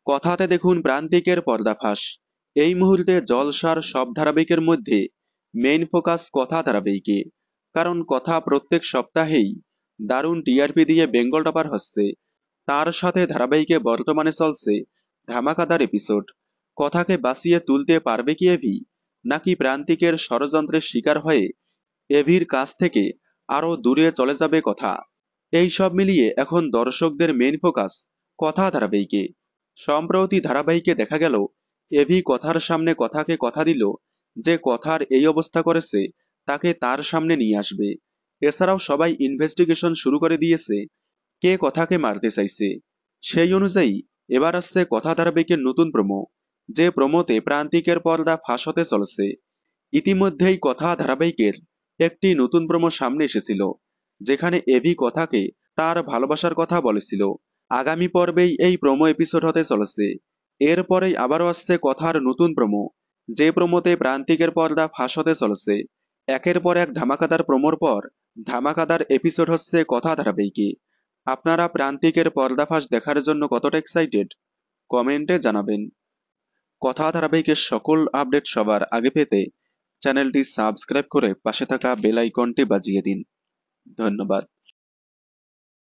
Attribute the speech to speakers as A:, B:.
A: কথাতে দেখুন প্রান্তিকের পর্দাফাঁস। এই মুহূর্তে জলসার সব ধারাবাহিকের মধ্যে মেইন ফোকাস কথা ধারাবাহিকে। কারণ কথা প্রত্যেক সপ্তাহেই দারুণ টিআরপি দিয়ে বেঙ্গল টপার হচ্ছে। তার সাথে ধারাবাহিকে বর্তমানে চলছে ধামাকাদার এপিসোড। কথাকে বাঁচিয়ে তুলতে পারবে কি এভি, নাকি প্রান্তিকের ষড়যন্ত্রের শিকার হয়ে এভির কাছ থেকে আরো দূরে চলে যাবে কথা? এই সব মিলিয়ে এখন দর্শকদের মেইন ফোকাস কথা ধারাবাহিকে। সম্প্রতি ধারাবাহিকে দেখা গেল এভি কথার সামনে কথাকে কথা দিল যে কথার এই অবস্থা করেছে তাকে তার সামনে নিয়ে আসবে। এছাড়াও সবাই ইনভেস্টিগেশন শুরু করে দিয়েছে কে কথাকে মারতে চাইছে। সেই অনুযায়ী এবার আসছে কথা ধারাবাহিকের নতুন প্রোমো, যে প্রোমোতে প্রান্তিকের পর্দা ফাঁস হতে চলেছে। ইতিমধ্যেই কথা ধারাবাহিকের একটি নতুন প্রোমো সামনে এসেছিল, যেখানে এভি কথাকে তার ভালোবাসার কথা বলেছিল। আগামী পর্বেই এই প্রোমো এপিসোড হতে চলেছে। এরপরেই আবারও আসছে কথার নতুন প্রোমো, যে প্রোমোতে প্রান্তিকের পর্দা ফাঁস হতে চলেছে। একের পর এক ধামাকাদার প্রোমোর পর ধামাকাদার এপিসোড হচ্ছে কথা ধারাবাহিকে। আপনারা প্রান্তিকের পর্দাফাঁস দেখার জন্য কতটা এক্সাইটেড কমেন্টে জানাবেন। কথা ধারাবাহিকের সকল আপডেট সবার আগে পেতে চ্যানেলটি সাবস্ক্রাইব করে পাশে থাকা বেল আইকনটি বাজিয়ে দিন। ধন্যবাদ।